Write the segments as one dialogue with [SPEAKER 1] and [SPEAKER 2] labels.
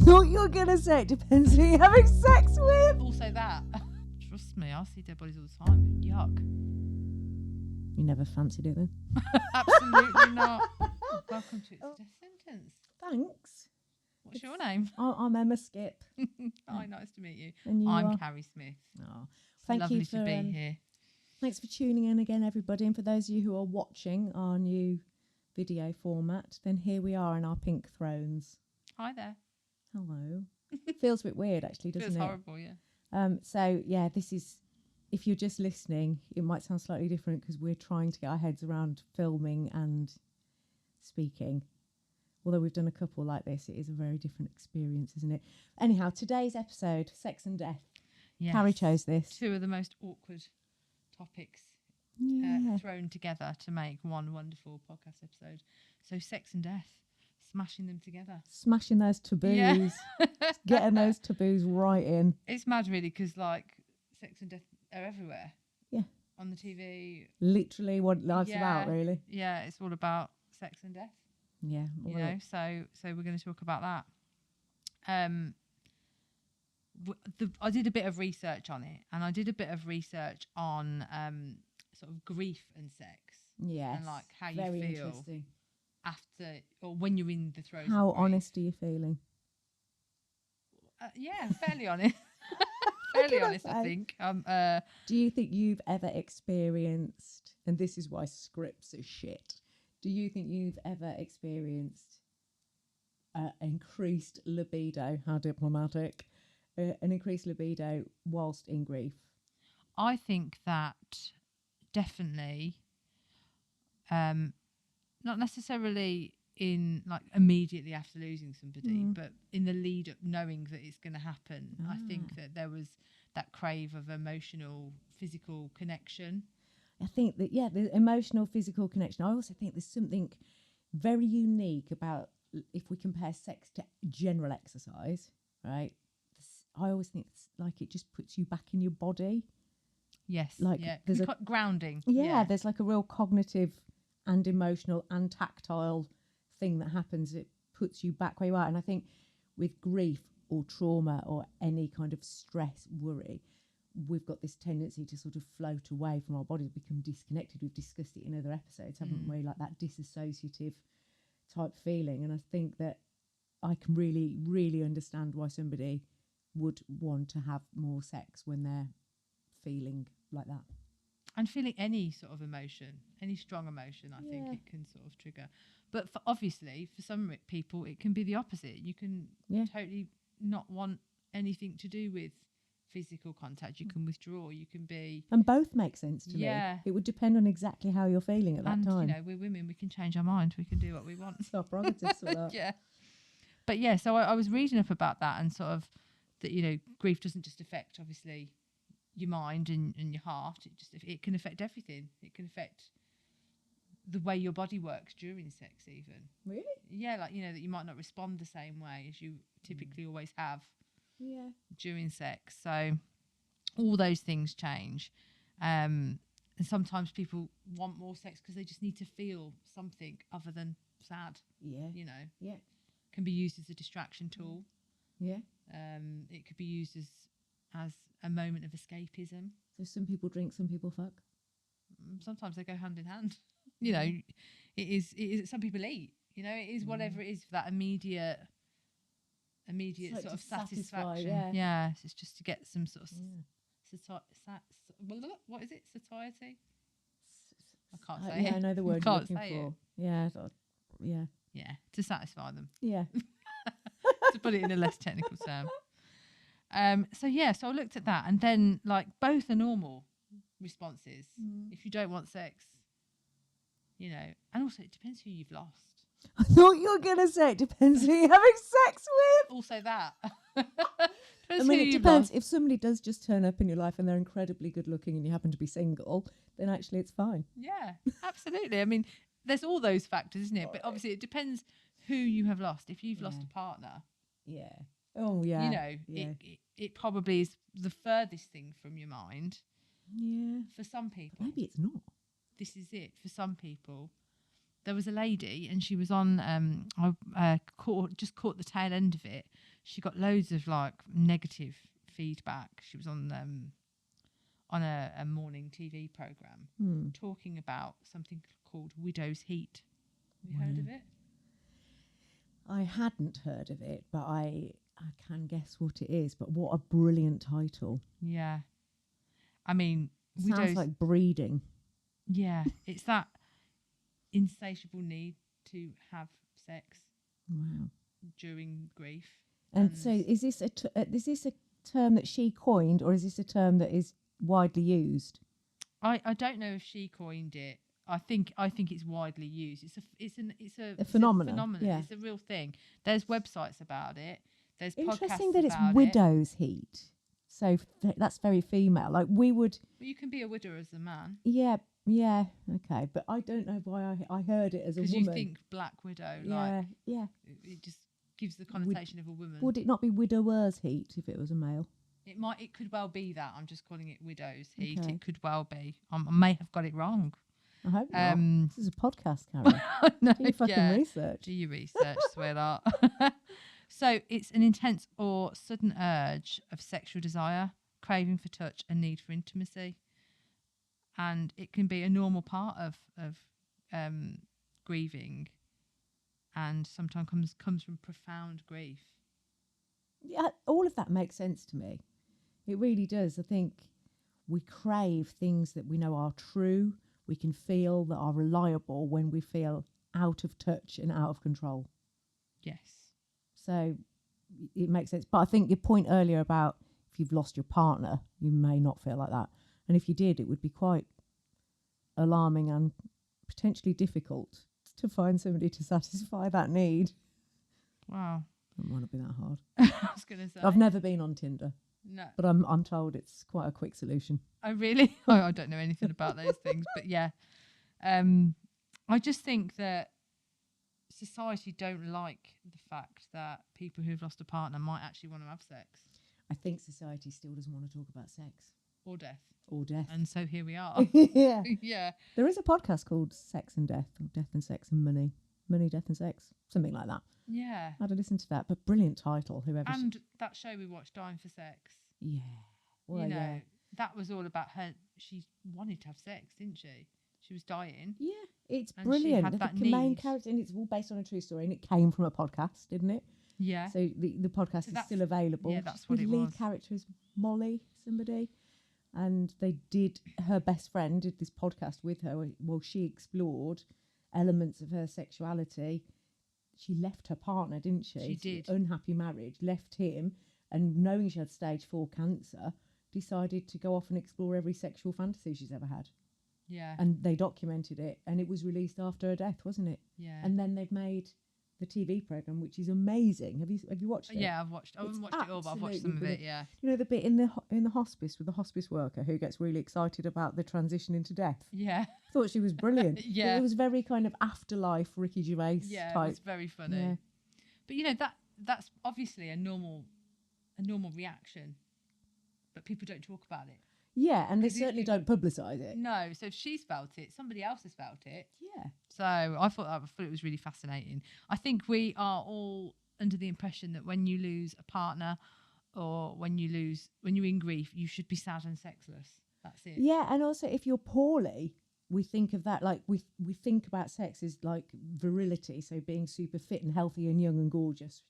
[SPEAKER 1] thought you were going to say it depends who you're having sex with.
[SPEAKER 2] Also that. Trust me, I see dead bodies all the time. Yuck.
[SPEAKER 1] You never fancied it then?
[SPEAKER 2] Absolutely not. Welcome to It's a Death Sentence.
[SPEAKER 1] Thanks.
[SPEAKER 2] What's your name?
[SPEAKER 1] I'm Emma Skip.
[SPEAKER 2] Hi, nice to meet you.
[SPEAKER 1] And
[SPEAKER 2] I'm Carrie Smith.
[SPEAKER 1] Oh, thank
[SPEAKER 2] Lovely
[SPEAKER 1] you for,
[SPEAKER 2] to be here.
[SPEAKER 1] Thanks for tuning in again, everybody. And for those of you who are watching our new video format, then here we are in our pink thrones.
[SPEAKER 2] Hi there.
[SPEAKER 1] Hello. Feels a bit weird, actually, doesn't
[SPEAKER 2] Feels
[SPEAKER 1] it?
[SPEAKER 2] horrible, yeah.
[SPEAKER 1] So, yeah, this is, if you're just listening, it might sound slightly different because we're trying to get our heads around filming and speaking. Although we've done a couple like this, it is a very different experience, isn't it? Anyhow, today's episode, Sex and Death.
[SPEAKER 2] Yes.
[SPEAKER 1] Carrie chose this.
[SPEAKER 2] Two of the most awkward topics thrown together to make one wonderful podcast episode. So sex and death, smashing them together.
[SPEAKER 1] Smashing those taboos.
[SPEAKER 2] Yeah.
[SPEAKER 1] Getting those taboos right in.
[SPEAKER 2] It's mad, really, because, like, sex and death are everywhere.
[SPEAKER 1] Yeah.
[SPEAKER 2] On the TV.
[SPEAKER 1] Literally what life's about, really.
[SPEAKER 2] Yeah, it's all about sex and death.
[SPEAKER 1] Yeah.
[SPEAKER 2] You know, so we're going to talk about that. I did a bit of research on it, and I did a bit of research on sort of grief and sex.
[SPEAKER 1] Yes.
[SPEAKER 2] And, like, how
[SPEAKER 1] very
[SPEAKER 2] you feel
[SPEAKER 1] interesting.
[SPEAKER 2] after or when you're in the throes.
[SPEAKER 1] How
[SPEAKER 2] of grief.
[SPEAKER 1] honest are you feeling?
[SPEAKER 2] Yeah, fairly honest. Fairly honest, I think.
[SPEAKER 1] Do you think you've ever experienced, and this is why scripts are shit, do you think you've ever experienced increased libido, how diplomatic, an increased libido whilst in grief?
[SPEAKER 2] I think that definitely, not necessarily in, like, immediately after losing somebody, but in the lead up, knowing that it's going to happen. I think that there was that crave of emotional, physical connection.
[SPEAKER 1] I think that, yeah, the emotional, physical connection. I also think there's something very unique about, if we compare sex to general exercise, right? I always think it's like it just puts you back in your body.
[SPEAKER 2] Yes,
[SPEAKER 1] like
[SPEAKER 2] there's a grounding.
[SPEAKER 1] Yeah, there's like a real cognitive and emotional and tactile thing that happens. It puts you back where you are. And I think with grief or trauma or any kind of stress, worry, we've got this tendency to sort of float away from our bodies, become disconnected. We've discussed it in other episodes, haven't we? Like that disassociative type feeling. And I think that I can really, really understand why somebody would want to have more sex when they're feeling like that.
[SPEAKER 2] And feeling any sort of emotion, any strong emotion, I think it can sort of trigger. But obviously, for some people, it can be the opposite. You can totally not want anything to do with physical contact. You can withdraw. You can be...
[SPEAKER 1] And both make sense to me.
[SPEAKER 2] Yeah.
[SPEAKER 1] It would depend on exactly how you're feeling at that time.
[SPEAKER 2] And, you know, we're women. We can change our mind. We can do what we want.
[SPEAKER 1] It's our prerogative, sort of.
[SPEAKER 2] Yeah. But, yeah, so I was reading up about that and sort of that, you know, grief doesn't just affect, obviously, your mind and your heart. It can affect everything. It can affect the way your body works during sex even. Really? Yeah, like, you know, that you might not respond the same way as you typically always have during sex. So all those things change. And sometimes people want more sex because they just need to feel something other than sad. Yeah. You know? Yeah. Can be used as a distraction tool. Yeah. It could be used as a moment of escapism.
[SPEAKER 1] So some people drink, some people fuck.
[SPEAKER 2] Sometimes they go hand in hand. You know, it is. Some people eat. You know, it is whatever it is for that immediate
[SPEAKER 1] like
[SPEAKER 2] sort of
[SPEAKER 1] satisfy,
[SPEAKER 2] satisfaction. Yeah, so it's just to get some sort of what is it? Satiety. I can't say it.
[SPEAKER 1] Yeah, I know the word you're looking for. Yeah,
[SPEAKER 2] yeah, to satisfy them.
[SPEAKER 1] Yeah.
[SPEAKER 2] To put it in a less technical term. So I looked at that, and then, like, both are normal responses. If you don't want sex, you know, and also it depends who you've lost.
[SPEAKER 1] I thought you were going to say it depends who you're having sex with.
[SPEAKER 2] Also that.
[SPEAKER 1] I mean, it depends. If somebody does just turn up in your life and they're incredibly good looking and you happen to be single, then actually it's fine. Yeah,
[SPEAKER 2] absolutely. I mean, there's all those factors, isn't it? But obviously it depends who you have lost. If you've lost a partner.
[SPEAKER 1] Yeah. Oh, yeah.
[SPEAKER 2] You know, it probably is the furthest thing from your mind.
[SPEAKER 1] Yeah.
[SPEAKER 2] For some people.
[SPEAKER 1] But maybe it's not.
[SPEAKER 2] This is it. For some people. There was a lady, and she was on, I caught the tail end of it. she got loads of like negative feedback. She was on a morning TV program talking about something called widow's heat. Have you heard of it?
[SPEAKER 1] I hadn't heard of it, but I can guess what it is. But what a brilliant title.
[SPEAKER 2] Yeah. I mean,
[SPEAKER 1] Sounds like breeding.
[SPEAKER 2] Yeah, it's that insatiable need to have sex.
[SPEAKER 1] Wow.
[SPEAKER 2] During grief.
[SPEAKER 1] And so is this a term that she coined, or is this a term that is widely used?
[SPEAKER 2] I don't know if she coined it. I think it's widely used. It's a
[SPEAKER 1] phenomenon. Yeah.
[SPEAKER 2] It's a real thing. There's websites about it. There's
[SPEAKER 1] interesting
[SPEAKER 2] podcasts
[SPEAKER 1] that it's
[SPEAKER 2] about
[SPEAKER 1] widow's heat. So that's very female. Like we would.
[SPEAKER 2] Well, you can be a widower as a man.
[SPEAKER 1] Yeah, okay. But I don't know why I heard it as a woman.
[SPEAKER 2] Because you think black widow.
[SPEAKER 1] Yeah, yeah.
[SPEAKER 2] It just gives the connotation of a woman.
[SPEAKER 1] Would it not be widower's heat if it was a male?
[SPEAKER 2] It could well be that. I'm just calling it widow's heat.
[SPEAKER 1] Okay.
[SPEAKER 2] It could well be. I may have got it wrong.
[SPEAKER 1] I hope not. This is a podcast, Karen.
[SPEAKER 2] No,
[SPEAKER 1] do your fucking research.
[SPEAKER 2] Do your research, sweetheart. So it's an intense or sudden urge of sexual desire, craving for touch and need for intimacy. And it can be a normal part of grieving, and sometimes comes from profound grief.
[SPEAKER 1] Yeah, all of that makes sense to me. It really does. I think we crave things that we know are true, we can feel, that are reliable when we feel out of touch and out of control.
[SPEAKER 2] Yes.
[SPEAKER 1] So it makes sense. But I think your point earlier about if you've lost your partner, you may not feel like that. And if you did, it would be quite alarming and potentially difficult to find somebody to satisfy that need.
[SPEAKER 2] Wow.
[SPEAKER 1] It might not be that hard.
[SPEAKER 2] I was going to say.
[SPEAKER 1] I've never been on Tinder.
[SPEAKER 2] No.
[SPEAKER 1] But I'm told it's quite a quick solution.
[SPEAKER 2] Oh, really? I don't know anything about those things. But yeah. I just think that society don't like the fact that people who've lost a partner might actually want to have sex.
[SPEAKER 1] I think society still doesn't want to talk about sex.
[SPEAKER 2] Or death.
[SPEAKER 1] Or death.
[SPEAKER 2] And so here we are.
[SPEAKER 1] Yeah.
[SPEAKER 2] Yeah.
[SPEAKER 1] There is a podcast called Sex and Death, or Death and Sex and Money. Money, Death and Sex. Something like that.
[SPEAKER 2] Yeah.
[SPEAKER 1] I had to listen to that, but brilliant title.
[SPEAKER 2] And that show we watched, Dying for Sex.
[SPEAKER 1] Yeah. Well,
[SPEAKER 2] you know,
[SPEAKER 1] yeah.
[SPEAKER 2] that was all about her. She wanted to have sex, didn't she? She was dying.
[SPEAKER 1] Yeah, it's
[SPEAKER 2] and
[SPEAKER 1] brilliant.
[SPEAKER 2] She had that
[SPEAKER 1] the main
[SPEAKER 2] need.
[SPEAKER 1] character, and it's all based on a true story, and it came from a podcast, didn't it?
[SPEAKER 2] Yeah.
[SPEAKER 1] So the podcast is still available.
[SPEAKER 2] Yeah, that's what it was.
[SPEAKER 1] The lead character is Molly, somebody. And her best friend did this podcast with her. Well, she explored elements of her sexuality. She left her partner, didn't she?
[SPEAKER 2] She did.
[SPEAKER 1] Unhappy marriage, left him, and knowing she had stage 4 cancer, decided to go off and explore every sexual fantasy she's ever had.
[SPEAKER 2] Yeah.
[SPEAKER 1] And they documented it, and it was released after her death, wasn't it?
[SPEAKER 2] Yeah.
[SPEAKER 1] And then they've made the TV program, which is amazing. Have you watched it?
[SPEAKER 2] Yeah, I've watched. I haven't watched it all, but I've watched some of it. Yeah.
[SPEAKER 1] You know the bit in the hospice with the hospice worker who gets really excited about the transition into death.
[SPEAKER 2] Yeah.
[SPEAKER 1] I thought she was brilliant.
[SPEAKER 2] Yeah.
[SPEAKER 1] It was very kind of afterlife Ricky Gervais type.
[SPEAKER 2] It was very funny.
[SPEAKER 1] Yeah.
[SPEAKER 2] But you know that's obviously a normal reaction, but people don't talk about it.
[SPEAKER 1] Yeah, and they certainly don't publicise it.
[SPEAKER 2] No, so if she's felt it, somebody else has felt it.
[SPEAKER 1] Yeah.
[SPEAKER 2] So I thought it was really fascinating. I think we are all under the impression that when you lose a partner or when you're in grief, you should be sad and sexless. That's it.
[SPEAKER 1] Yeah, and also if you're poorly, we think of that like we think about sex as like virility, so being super fit and healthy and young and gorgeous.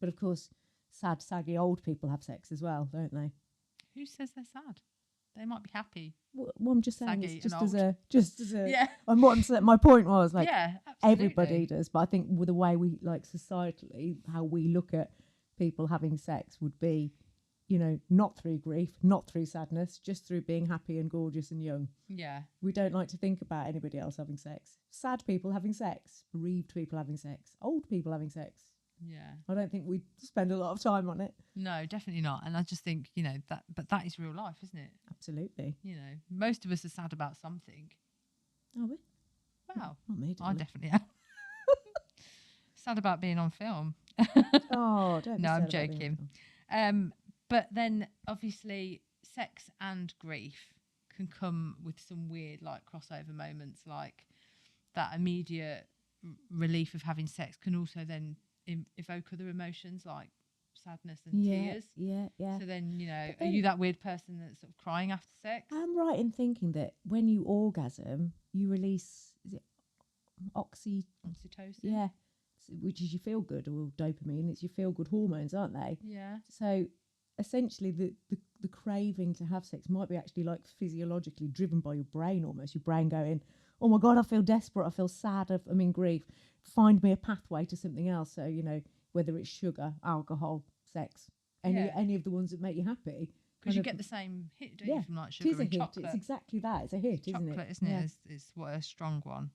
[SPEAKER 1] But of course, sad, saggy old people have sex as well, don't they?
[SPEAKER 2] Who says they're sad? They might be happy.
[SPEAKER 1] Well, I'm just saying,
[SPEAKER 2] saggy
[SPEAKER 1] it's just as a.
[SPEAKER 2] Yeah.
[SPEAKER 1] And what I'm saying, my point was like,
[SPEAKER 2] yeah, absolutely.
[SPEAKER 1] everybody does, but I think with the way we like societally, how we look at people having sex would be, you know, not through grief, not through sadness, just through being happy and gorgeous and young.
[SPEAKER 2] Yeah.
[SPEAKER 1] We don't like to think about anybody else having sex. Sad people having sex, bereaved people having sex, old people having sex.
[SPEAKER 2] Yeah.
[SPEAKER 1] I don't think we spend a lot of time on it.
[SPEAKER 2] No, definitely not. And I just think, you know, but that is real life, isn't it?
[SPEAKER 1] Absolutely.
[SPEAKER 2] You know, most of us are sad about something.
[SPEAKER 1] Are we?
[SPEAKER 2] Wow.
[SPEAKER 1] Not me,
[SPEAKER 2] I
[SPEAKER 1] darling.
[SPEAKER 2] definitely am. Sad about being on film.
[SPEAKER 1] Oh, don't be
[SPEAKER 2] No, I'm
[SPEAKER 1] sad about being
[SPEAKER 2] joking. But then obviously sex and grief can come with some weird like crossover moments, like that immediate relief of having sex can also then evoke other emotions like sadness and tears.
[SPEAKER 1] Yeah.
[SPEAKER 2] So then,
[SPEAKER 1] But
[SPEAKER 2] are you that weird person that's sort of crying after sex?
[SPEAKER 1] I'm right in thinking that when you orgasm, you release, is it
[SPEAKER 2] Oxytocin.
[SPEAKER 1] Yeah, which is your feel good, or dopamine. It's your feel good hormones, aren't they?
[SPEAKER 2] Yeah.
[SPEAKER 1] So essentially, the craving to have sex might be actually like physiologically driven by your brain almost. Your brain going, oh my God, I feel desperate, I feel sad, I'm in grief. Find me a pathway to something else. So, whether it's sugar, alcohol, sex, any of the ones that make you happy.
[SPEAKER 2] Because you get the same hit, don't you, from like sugar
[SPEAKER 1] it is a
[SPEAKER 2] and
[SPEAKER 1] hit.
[SPEAKER 2] chocolate.
[SPEAKER 1] It's exactly that. It's a hit,
[SPEAKER 2] chocolate,
[SPEAKER 1] isn't it?
[SPEAKER 2] Yeah. Is what a strong one.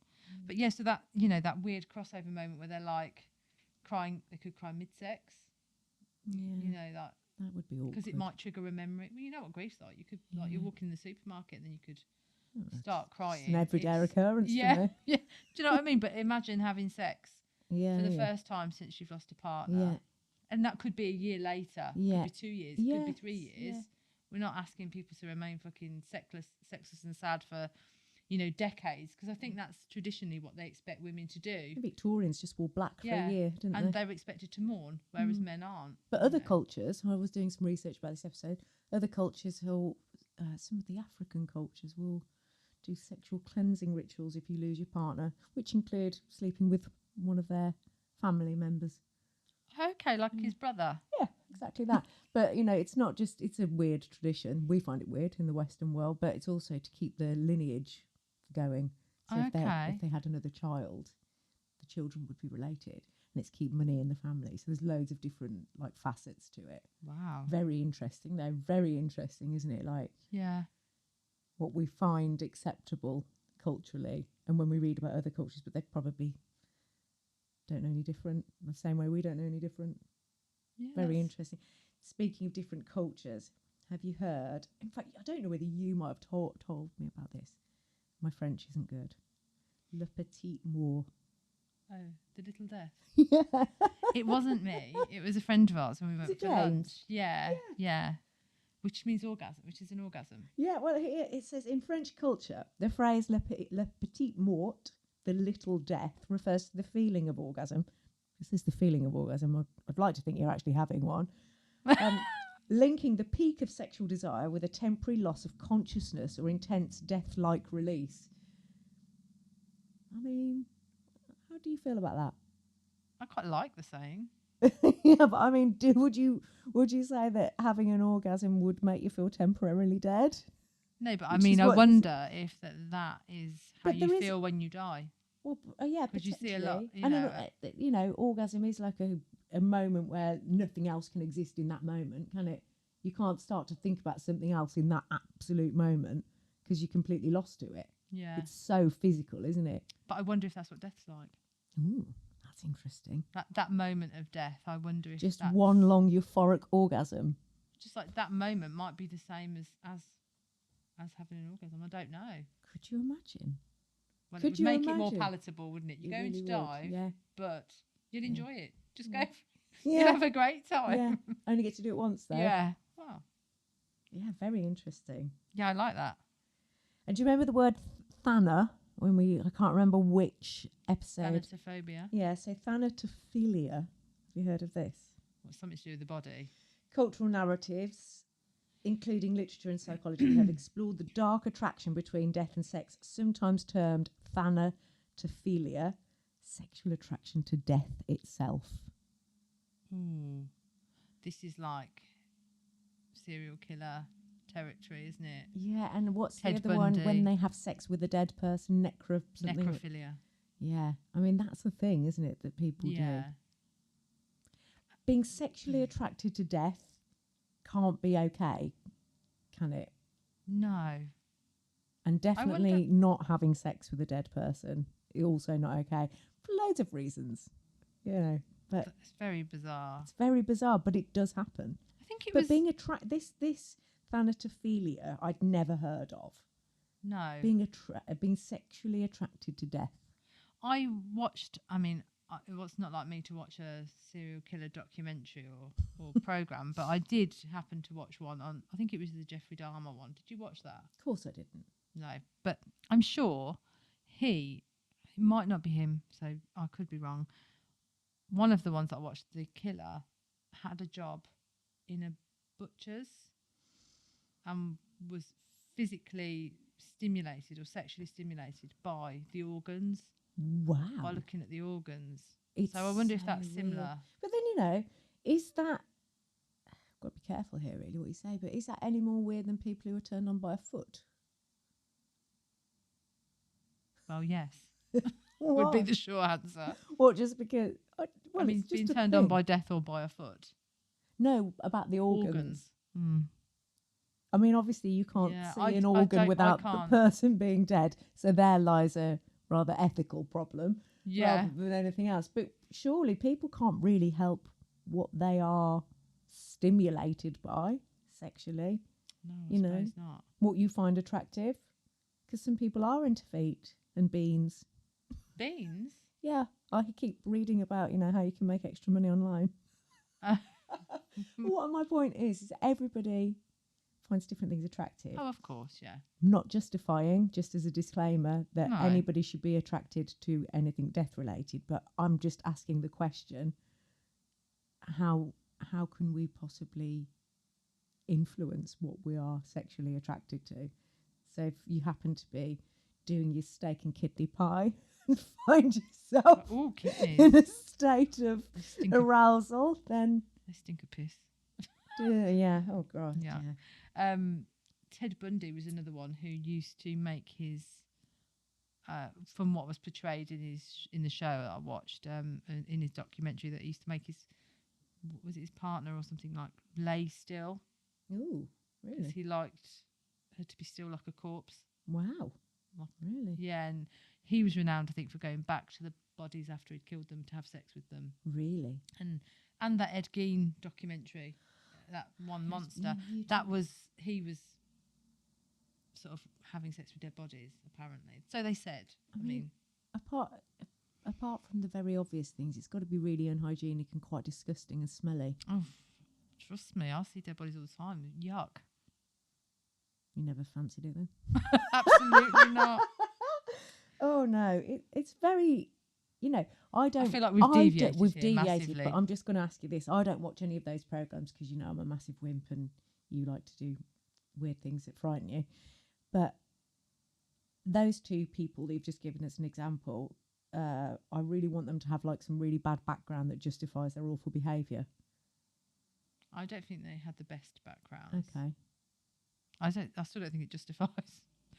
[SPEAKER 2] But yeah, so that, that weird crossover moment where they're like crying, they could cry mid-sex.
[SPEAKER 1] Yeah. That would be awkward.
[SPEAKER 2] Because it might trigger a memory. Well, you know what grief's like. You could, like, you're walking in the supermarket and then you could start crying.
[SPEAKER 1] It's an everyday occurrence.
[SPEAKER 2] Yeah. Yeah. Do you know what I mean? But imagine having sex for the
[SPEAKER 1] yeah.
[SPEAKER 2] first time since you've lost a partner.
[SPEAKER 1] Yeah.
[SPEAKER 2] And that could be a year later.
[SPEAKER 1] Yeah.
[SPEAKER 2] Could be 2 years. Could be 3 years. Yeah. We're not asking people to remain fucking sexless and sad for, decades. Because I think that's traditionally what they expect women to do.
[SPEAKER 1] The Victorians just wore black for a year, didn't they?
[SPEAKER 2] And they were expected to mourn, whereas men aren't.
[SPEAKER 1] But other cultures, I was doing some research about this episode, other cultures will, some of the African cultures will do sexual cleansing rituals if you lose your partner, which include sleeping with one of their family members.
[SPEAKER 2] Okay, like his brother.
[SPEAKER 1] Yeah, exactly that. But, it's not just, it's a weird tradition. We find it weird in the Western world, but it's also to keep the lineage going. So if they had another child, the children would be related, and it's keep money in the family. So there's loads of different facets to it.
[SPEAKER 2] Wow.
[SPEAKER 1] Very interesting though. Very interesting, isn't it? What we find acceptable culturally, and when we read about other cultures, but they probably don't know any different, the same way we don't know any different.
[SPEAKER 2] Yes.
[SPEAKER 1] Very interesting. Speaking of different cultures, have you heard, in fact, I don't know whether you might have told me about this. My French isn't good. Le petite mort.
[SPEAKER 2] Oh, the little death.
[SPEAKER 1] Yeah.
[SPEAKER 2] It wasn't me. It was a friend of ours when we went for lunch. Yeah. Which means orgasm, which is an orgasm.
[SPEAKER 1] Yeah, well, here it says in French culture, the phrase le petite mort, the little death, refers to the feeling of orgasm. This is the feeling of orgasm. I'd like to think you're actually having one. Linking the peak of sexual desire with a temporary loss of consciousness or intense death-like release. I mean, how do you feel about that?
[SPEAKER 2] I quite like the saying.
[SPEAKER 1] Yeah, but I mean, would you say that having an orgasm would make you feel temporarily dead?
[SPEAKER 2] No, but I mean, I wonder if that is how you feel when you die.
[SPEAKER 1] Well, yeah,
[SPEAKER 2] because you see a lot.
[SPEAKER 1] Orgasm is like a moment where nothing else can exist in that moment, can it? You can't start to think about something else in that absolute moment because you're completely lost to it.
[SPEAKER 2] Yeah,
[SPEAKER 1] it's so physical, isn't it?
[SPEAKER 2] But I wonder if that's what death's like.
[SPEAKER 1] Ooh, that's interesting.
[SPEAKER 2] That moment of death, I wonder if
[SPEAKER 1] just one long euphoric orgasm.
[SPEAKER 2] Just like that moment might be the same as having an orgasm. I don't know.
[SPEAKER 1] Could you imagine?
[SPEAKER 2] Well, it would make it more palatable, wouldn't it? You're going to die, but you'd enjoy it. Just go. You'd have a great time.
[SPEAKER 1] Yeah. Only get to do it once, though.
[SPEAKER 2] Yeah. Wow.
[SPEAKER 1] Yeah, very interesting.
[SPEAKER 2] Yeah, I like that.
[SPEAKER 1] And do you remember the word thana? I can't remember which episode.
[SPEAKER 2] Thanatophobia.
[SPEAKER 1] Yeah, so thanatophilia. Have you heard of this?
[SPEAKER 2] What's something to do with the body?
[SPEAKER 1] Cultural narratives, including literature and psychology, have explored the dark attraction between death and sex, sometimes termed thanatophilia, sexual attraction to death itself.
[SPEAKER 2] This is like serial killer territory, isn't it?
[SPEAKER 1] Yeah, and what's
[SPEAKER 2] Ted
[SPEAKER 1] the other
[SPEAKER 2] Bundy.
[SPEAKER 1] one when they have sex with a dead person?
[SPEAKER 2] Necrophilia.
[SPEAKER 1] Yeah, I mean that's the thing, isn't it, that people do. Being sexually attracted to death can't be okay, can it?
[SPEAKER 2] No.
[SPEAKER 1] And definitely not having sex with a dead person is also not okay for loads of reasons, But
[SPEAKER 2] it's very bizarre.
[SPEAKER 1] It's very bizarre, but it does happen.
[SPEAKER 2] I think it was.
[SPEAKER 1] But being this thanatophilia, I'd never heard of.
[SPEAKER 2] No.
[SPEAKER 1] Being sexually attracted to death.
[SPEAKER 2] I watched. I mean, it was not like me to watch a serial killer documentary or program, but I did happen to watch one on. I think it was the Jeffrey Dahmer one. Did you watch that?
[SPEAKER 1] Of course, I didn't.
[SPEAKER 2] No, but I'm sure it might not be him, so I could be wrong. One of the ones that I watched, the killer, had a job in a butcher's and was physically stimulated or sexually stimulated by the organs, by
[SPEAKER 1] Wow.
[SPEAKER 2] looking at the organs.
[SPEAKER 1] It's
[SPEAKER 2] So I wonder if that's
[SPEAKER 1] so
[SPEAKER 2] similar.
[SPEAKER 1] weird. But then, you know, is that, I've got to be careful here really what you say, but is that any more weird than people who are turned on by a foot?
[SPEAKER 2] Well, yes,
[SPEAKER 1] Why?
[SPEAKER 2] would be the short answer.
[SPEAKER 1] What, just because? Well,
[SPEAKER 2] I mean,
[SPEAKER 1] it's just
[SPEAKER 2] being
[SPEAKER 1] a
[SPEAKER 2] turned on
[SPEAKER 1] thing.
[SPEAKER 2] by death or by a foot.
[SPEAKER 1] No, about the organs.
[SPEAKER 2] Mm.
[SPEAKER 1] I mean, obviously you can't
[SPEAKER 2] Yeah,
[SPEAKER 1] see an organ without the
[SPEAKER 2] can't.
[SPEAKER 1] person being dead, so there lies a rather ethical problem
[SPEAKER 2] Yeah.
[SPEAKER 1] rather than anything else. But surely people can't really help what they are stimulated by sexually,
[SPEAKER 2] No, I
[SPEAKER 1] you know.
[SPEAKER 2] suppose not.
[SPEAKER 1] what you find attractive, because some people are into feet and beans.
[SPEAKER 2] Beans?
[SPEAKER 1] Yeah, I keep reading about, you know, how you can make extra money online. What my point is everybody finds different things attractive.
[SPEAKER 2] Oh, of course, yeah.
[SPEAKER 1] Not justifying, just as a disclaimer, that
[SPEAKER 2] No.
[SPEAKER 1] anybody should be attracted to anything death related. But I'm just asking the question: how can we possibly influence what we are sexually attracted to? So if you happen to be doing your steak and kidney pie and find yourself
[SPEAKER 2] Oh, kidneys.
[SPEAKER 1] in a state of
[SPEAKER 2] They stink of,
[SPEAKER 1] arousal, then
[SPEAKER 2] they stink of piss.
[SPEAKER 1] yeah, oh god,
[SPEAKER 2] Yeah. Ted Bundy was another one who used to make his, from what was portrayed in the show that I watched, in his documentary, that he used to make his, was it his partner or something, like lay still,
[SPEAKER 1] Ooh,
[SPEAKER 2] because
[SPEAKER 1] really?
[SPEAKER 2] he liked her to be still like a corpse.
[SPEAKER 1] Wow,
[SPEAKER 2] Like,
[SPEAKER 1] really?
[SPEAKER 2] yeah, and he was renowned, I think, for going back to the bodies after he'd killed them to have sex with them.
[SPEAKER 1] Really?
[SPEAKER 2] And that Ed Gein documentary, that one monster, he was sort of having sex with dead bodies, apparently. So they said. I mean,
[SPEAKER 1] apart from the very obvious things, it's got to be really unhygienic and quite disgusting and smelly.
[SPEAKER 2] oh, trust me, I see dead bodies all the time. Yuck.
[SPEAKER 1] You never fancied it then?
[SPEAKER 2] Absolutely not.
[SPEAKER 1] Oh no, it's very, you know, I
[SPEAKER 2] feel like we've deviated
[SPEAKER 1] we've
[SPEAKER 2] here
[SPEAKER 1] deviated,
[SPEAKER 2] massively.
[SPEAKER 1] but I'm just going to ask you this: I don't watch any of those programs because you know I'm a massive wimp and you like to do weird things that frighten you. But those two people that you've just given as an example, I really want them to have like some really bad background that justifies their awful behaviour.
[SPEAKER 2] I don't think they had the best backgrounds.
[SPEAKER 1] Okay,
[SPEAKER 2] I still don't think it justifies.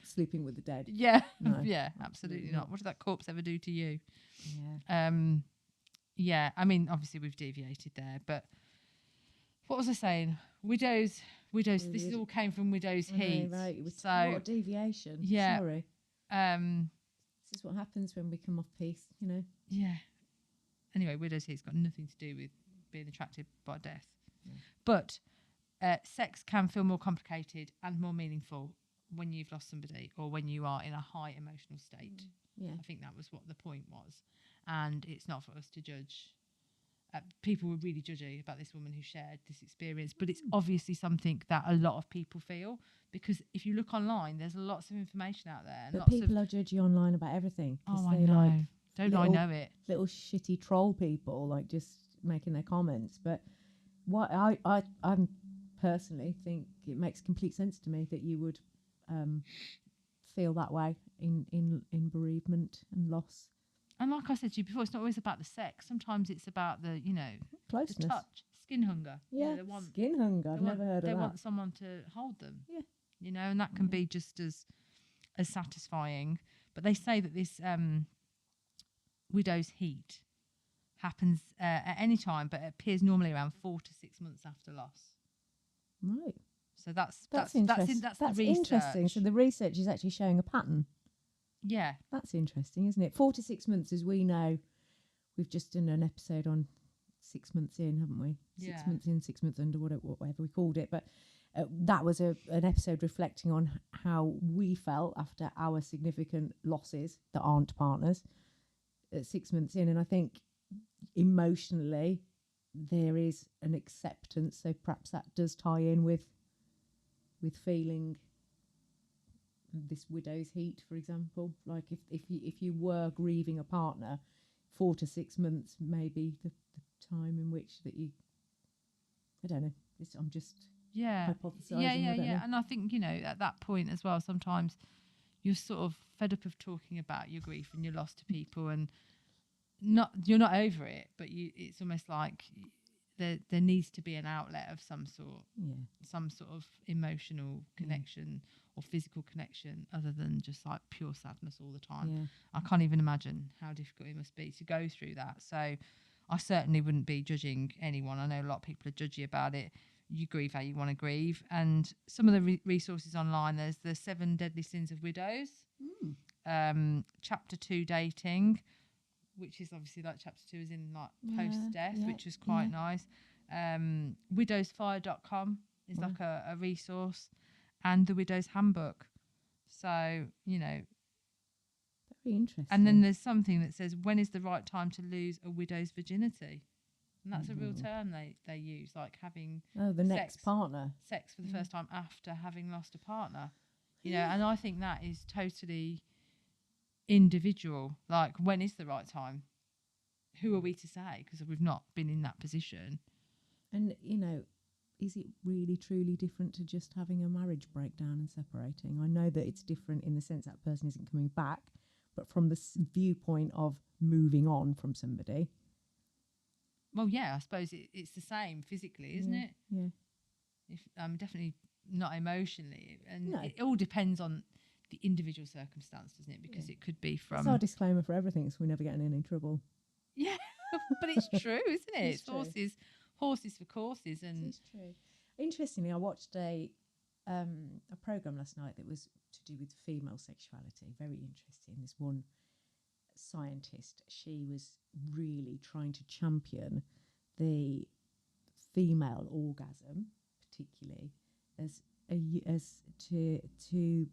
[SPEAKER 1] sleeping with the dead.
[SPEAKER 2] Yeah,
[SPEAKER 1] No,
[SPEAKER 2] yeah, absolutely not. What did that corpse ever do to you?
[SPEAKER 1] Yeah.
[SPEAKER 2] Yeah. I mean, obviously we've deviated there, but what was I saying? Widows. This all came from Widows Heat.
[SPEAKER 1] Right. It was
[SPEAKER 2] So
[SPEAKER 1] what a deviation.
[SPEAKER 2] yeah.
[SPEAKER 1] Sorry. This is what happens when we come off piece, you know.
[SPEAKER 2] Yeah. Anyway, Widows Heat's got nothing to do with being attracted by death,
[SPEAKER 1] No.
[SPEAKER 2] but sex can feel more complicated and more meaningful when you've lost somebody or when you are in a high emotional state.
[SPEAKER 1] Yeah.
[SPEAKER 2] I think that was what the point was. And it's not for us to judge. People were really judgy about this woman who shared this experience, but it's obviously something that a lot of people feel, because if you look online, there's lots of information out there. And
[SPEAKER 1] But
[SPEAKER 2] lots
[SPEAKER 1] people are judgy online about everything.
[SPEAKER 2] Oh, I
[SPEAKER 1] they
[SPEAKER 2] know.
[SPEAKER 1] like
[SPEAKER 2] Don't I know it?
[SPEAKER 1] little shitty troll people, like just making their comments. But what I'm personally think it makes complete sense to me that you would feel that way in bereavement and loss.
[SPEAKER 2] And like I said to you before, it's not always about the sex. Sometimes it's about the,
[SPEAKER 1] Closeness.
[SPEAKER 2] the touch, skin hunger.
[SPEAKER 1] Yeah,
[SPEAKER 2] they want,
[SPEAKER 1] skin hunger. I've never heard of that.
[SPEAKER 2] They want someone to hold them.
[SPEAKER 1] Yeah.
[SPEAKER 2] And that can be just as satisfying. But they say that this widow's heat happens at any time, but it appears normally around 4 to 6 months after loss.
[SPEAKER 1] Right.
[SPEAKER 2] So that's
[SPEAKER 1] interesting.
[SPEAKER 2] That's
[SPEAKER 1] That's
[SPEAKER 2] the research.
[SPEAKER 1] interesting. So the research is actually showing a pattern.
[SPEAKER 2] Yeah.
[SPEAKER 1] That's interesting, isn't it? 4 to 6 months, as we know. We've just done an episode on 6 months in, haven't we?
[SPEAKER 2] Yeah.
[SPEAKER 1] 6 months in, 6 months under, whatever we called it. But that was an episode reflecting on how we felt after our significant losses that aren't partners at 6 months in. And I think emotionally there is an acceptance. So perhaps that does tie in with feeling this widow's heat, for example. Like if you were grieving a partner, 4 to 6 months may be the time in which that you I don't know. I'm just
[SPEAKER 2] Yeah.
[SPEAKER 1] hypothesizing.
[SPEAKER 2] Yeah.
[SPEAKER 1] I don't know.
[SPEAKER 2] And I think, at that point as well, sometimes you're sort of fed up of talking about your grief and your loss to people, and you're not over it, but it's almost like there needs to be an outlet of some sort, some sort of emotional connection or physical connection, other than just like pure sadness all the time. I can't even imagine how difficult it must be to go through that. So I certainly wouldn't be judging anyone. I know a lot of people are judgy about it. You grieve how you want to grieve. And some of the resources online, there's the 7 Deadly Sins of Widows, chapter 2 dating, which is obviously like chapter 2 is in like post-death, which was quite nice. Widowsfire.com is like a resource, and the Widow's Handbook. So,
[SPEAKER 1] very interesting.
[SPEAKER 2] And then there's something that says, when is the right time to lose a widow's virginity? And that's a real term they use, like having
[SPEAKER 1] the next partner.
[SPEAKER 2] Sex for the first time after having lost a partner. And I think that is totally individual. Like, when is the right time? Who are we to say? Because we've not been in that position.
[SPEAKER 1] And, is it really truly different to just having a marriage breakdown and separating? I know that it's different in the sense that person isn't coming back, but from the viewpoint of moving on from somebody.
[SPEAKER 2] Well, yeah, I suppose it's the same physically, isn't it?
[SPEAKER 1] Yeah.
[SPEAKER 2] If definitely not emotionally, and it all depends on the individual circumstance, doesn't it? Because it could be from.
[SPEAKER 1] It's our disclaimer for everything, so we never get in any trouble.
[SPEAKER 2] Yeah, but it's true, isn't it?
[SPEAKER 1] It's true.
[SPEAKER 2] Horses for courses, and
[SPEAKER 1] it's true. Interestingly, I watched a program last night that was to do with female sexuality. Very interesting. This one scientist, she was really trying to champion the female orgasm, particularly as to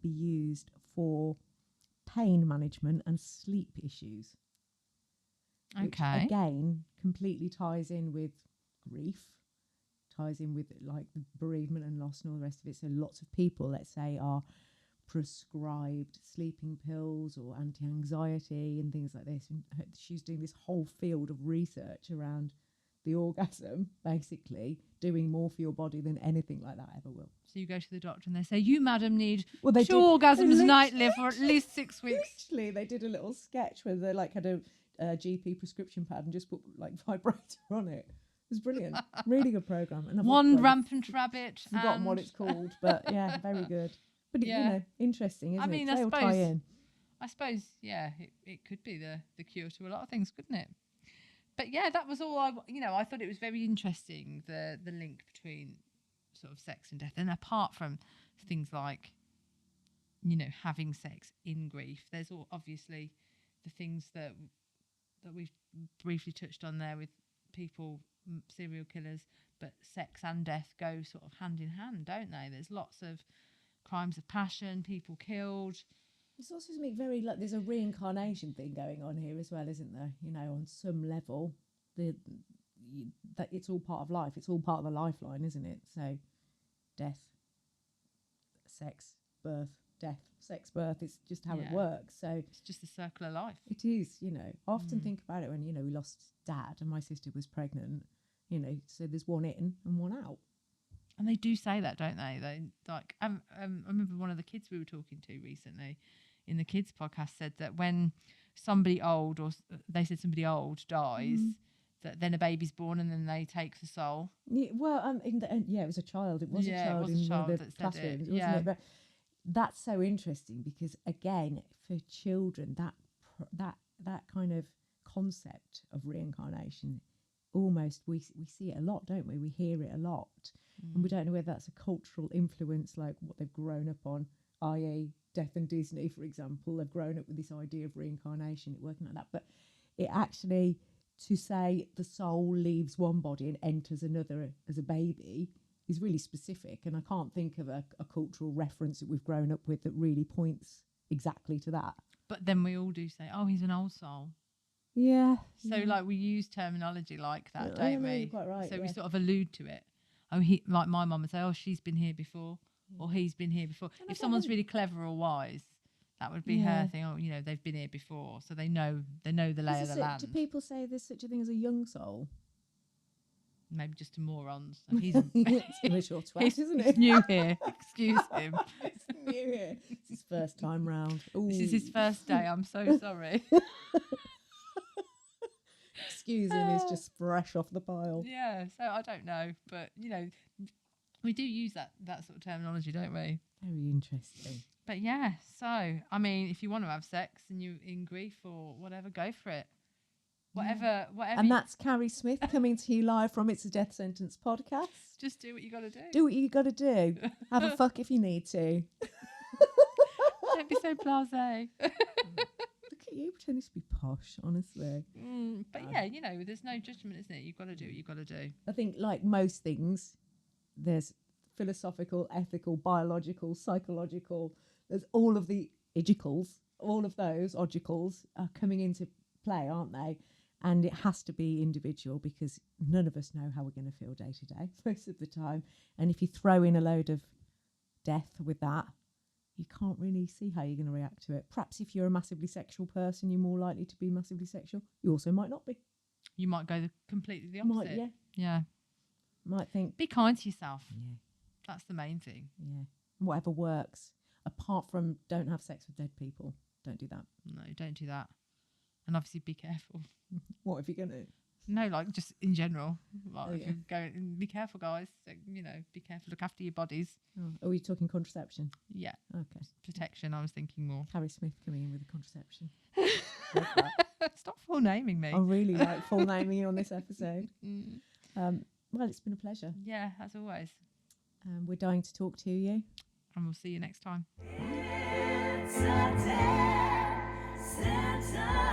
[SPEAKER 1] be used for pain management and sleep issues. Which, again, completely ties in with grief, ties in with like bereavement and loss and all the rest of it. So lots of people, let's say, are prescribed sleeping pills or anti-anxiety and things like this. And she's doing this whole field of research around the orgasm, basically doing more for your body than anything like that ever will.
[SPEAKER 2] So you go to the doctor and they say, you, madam, need 2 orgasms nightly for at least 6 weeks.
[SPEAKER 1] Literally, they did a little sketch where they like had a GP prescription pad and just put like vibrator on it. It was brilliant. Really good program. And
[SPEAKER 2] One rampant rabbit.
[SPEAKER 1] Forgotten what it's called, but yeah, very good. But interesting, isn't it? They all tie in.
[SPEAKER 2] I suppose, it could be the cure to a lot of things, couldn't it? But yeah, that was all I thought it was very interesting, the link between sort of sex and death. And apart from things like, having sex in grief, there's all obviously the things that we've briefly touched on there with people, serial killers, but sex and death go sort of hand in hand, don't they? There's lots of crimes of passion, people killed.
[SPEAKER 1] It's also something very like there's a reincarnation thing going on here as well, isn't there? On some level, that it's all part of life. It's all part of the lifeline, isn't it? So, death, sex, birth, death, sex, birth. It's just how it works. So
[SPEAKER 2] it's just the circle of life.
[SPEAKER 1] It is. I often think about it when we lost Dad and my sister was pregnant. So there's one in and one out.
[SPEAKER 2] And they do say that, don't they? They like. I remember one of the kids we were talking to recently, in the kids podcast, said that when somebody old, or they said somebody old dies, that then a baby's born and then they take the soul.
[SPEAKER 1] Yeah, well, it was a child. It was a child in one of the classrooms, wasn't it? But that's so interesting because again, for children, that kind of concept of reincarnation, almost we see it a lot, don't we? We hear it a lot. And we don't know whether that's a cultural influence, like what they've grown up on, i.e. Death and Disney, for example. They've grown up with this idea of reincarnation, it working like that. But it actually, to say the soul leaves one body and enters another as a baby is really specific. And I can't think of a cultural reference that we've grown up with that really points exactly to that.
[SPEAKER 2] But then we all do say, oh, he's an old soul.
[SPEAKER 1] Yeah.
[SPEAKER 2] So like we use terminology like that, don't we?
[SPEAKER 1] You're quite right,
[SPEAKER 2] so we sort of allude to it. Oh, like my mum would say, oh, she's been here before, or he's been here before. If someone's really clever or wise, that would be her thing. Oh, they've been here before, so they know the lay of the land.
[SPEAKER 1] Do people say there's such a thing as a young soul?
[SPEAKER 2] maybe just to morons. So he's
[SPEAKER 1] It's a short twat, isn't
[SPEAKER 2] he's
[SPEAKER 1] it?
[SPEAKER 2] new here. Excuse him.
[SPEAKER 1] It's new here. It's his first time round. Ooh.
[SPEAKER 2] This is his first day. I'm so sorry.
[SPEAKER 1] Excuse him, he's just fresh off the pile.
[SPEAKER 2] Yeah, so I don't know, but we do use that sort of terminology, don't we?
[SPEAKER 1] Very interesting.
[SPEAKER 2] But yeah, so I mean, if you want to have sex and you're in grief or whatever, go for it. Whatever.
[SPEAKER 1] And that's Carrie Smith coming to you live from It's a Death Sentence podcast.
[SPEAKER 2] Just do what you got to do.
[SPEAKER 1] Do what you got to do. Have a fuck if you need to.
[SPEAKER 2] Don't be so blasé.
[SPEAKER 1] Look at you pretending to be posh, honestly.
[SPEAKER 2] But yeah, there's no judgment, isn't it? You've got to do what you've got to do.
[SPEAKER 1] I think, like most things, there's philosophical, ethical, biological, psychological. There's all of the igicals, all of those ogicals are coming into play, aren't they? And it has to be individual because none of us know how we're going to feel day to day most of the time. And if you throw in a load of death with that, you can't really see how you're going to react to it. Perhaps if you're a massively sexual person, you're more likely to be massively sexual. You also might not be.
[SPEAKER 2] You might go completely the opposite. Yeah.
[SPEAKER 1] Might think.
[SPEAKER 2] Be kind to yourself.
[SPEAKER 1] Yeah.
[SPEAKER 2] That's the main thing.
[SPEAKER 1] Yeah. Whatever works. Apart from don't have sex with dead people. Don't do that.
[SPEAKER 2] No, don't do that. And obviously be careful.
[SPEAKER 1] What if you're going to?
[SPEAKER 2] No, like just in general. Like
[SPEAKER 1] Oh,
[SPEAKER 2] if
[SPEAKER 1] yeah.
[SPEAKER 2] you go, be careful, guys. So, be careful. Look after your bodies.
[SPEAKER 1] Oh, are you talking contraception?
[SPEAKER 2] Yeah.
[SPEAKER 1] Okay.
[SPEAKER 2] Protection, I was thinking more.
[SPEAKER 1] Carrie Smith coming in with a contraception.
[SPEAKER 2] Stop full naming me.
[SPEAKER 1] I really like full naming you on this episode.
[SPEAKER 2] Mm.
[SPEAKER 1] Well, it's been a pleasure.
[SPEAKER 2] Yeah, as always.
[SPEAKER 1] We're dying to talk to you.
[SPEAKER 2] And we'll see you next time.
[SPEAKER 3] It's a death sentence.